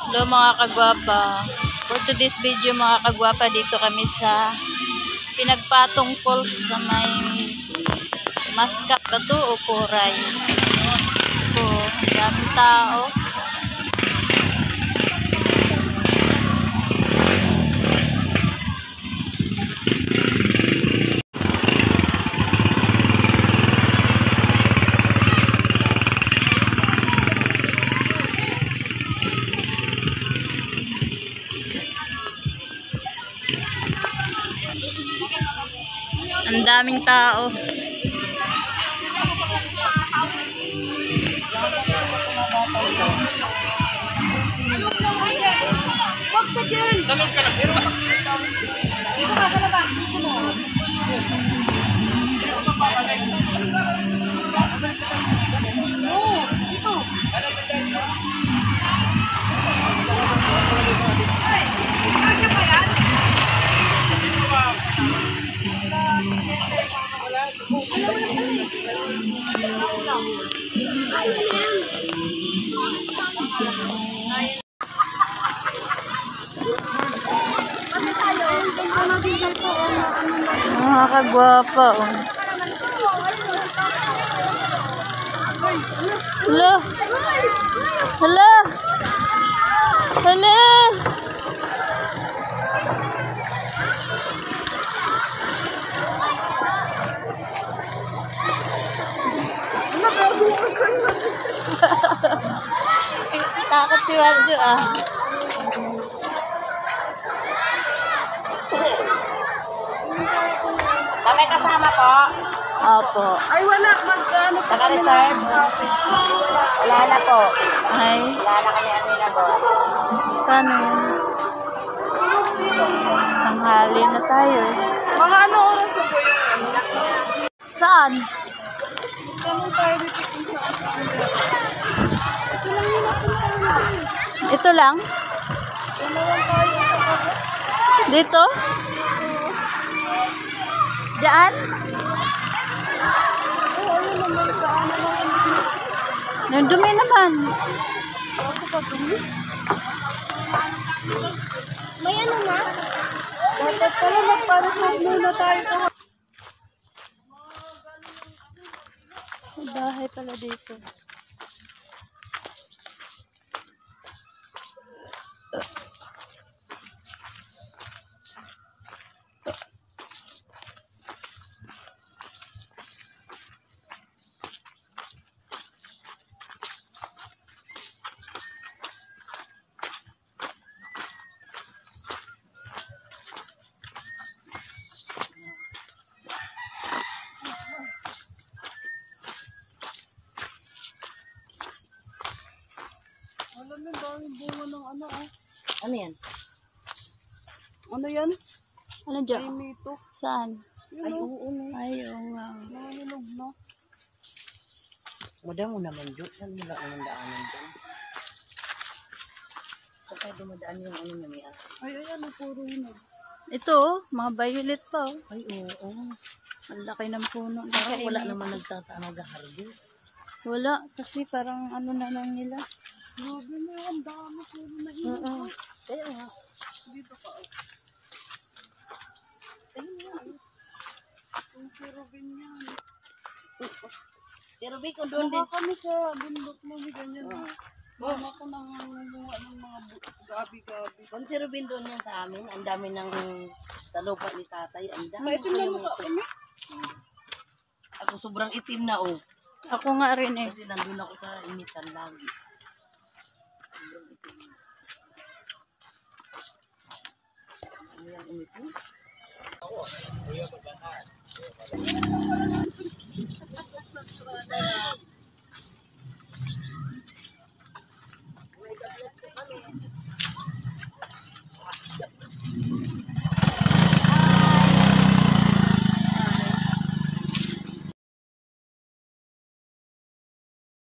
Hello mga kagwapa. For today's video mga kagwapa, dito kami sa Pinagpatong Falls sa may Mascap ba to o Coray. So, ang daming tao. Ang daming tao. Wag ka dyan! Dito ka sa labas. Dito mo. Oo, dito. Kasya pa yan? Mga kagwapa, oh. Hello. Hello. Hello. Takot si Warjo, ah. May kasama po. Opo. Ay, wala. Mag-ano pa kami. Naka-reserve? Wala na po. Ay, Wala na kami na po. paano yun? Tanghali na tayo. Mga ano oras na po yung ano? Saan? Ganun tayo dito kung saan. Ito lang yung napunta. Ito lang? Ganawan tayo sa kapit. Dito? Diyan? Oo, ayun naman. Saan naman. Yung dumi naman. Ako pa dumi. May ano na? Dapat pala magparasal muna tayo sa May bahay pala dito. Alam mo, daming bunga ng ano ah. Ano yan? Ano yan? Ano dyan? Ay, mito. Saan? Ay, oo na. Ay, oo nga. Nanginog na. Madam mo naman dyan. Saan mo lang ang daanan dyan? Saan tayo dumadaan yung ano niya may Ay, ayan, puro hinog. Ito, oh, mga violet pa, oh. Ay, oo. Ang laki ng puno. Parang wala naman nagtataan nag-harvest. Wala, kasi parang ano na lang nila. Grabe na yan, dami puro na hinog. Oo. Kaya nga. Dito ka. Ayun nga. Yung si Robin yan. Pero Vic, kung doon din. Baka kami sa bundok mo, may ganyan. Baka ko nang bunga ng mga gabi-gabi. Kung si Rubin doon yan sa amin, ang dami ng sa lupa ni tatay. Ang dami. May itim na mukha kami. Ako sobrang itim na oh. Ako nga rin eh. Kasi nandun ako sa initan lagi. Sobrang itim na. Ano yan umitim? Ako,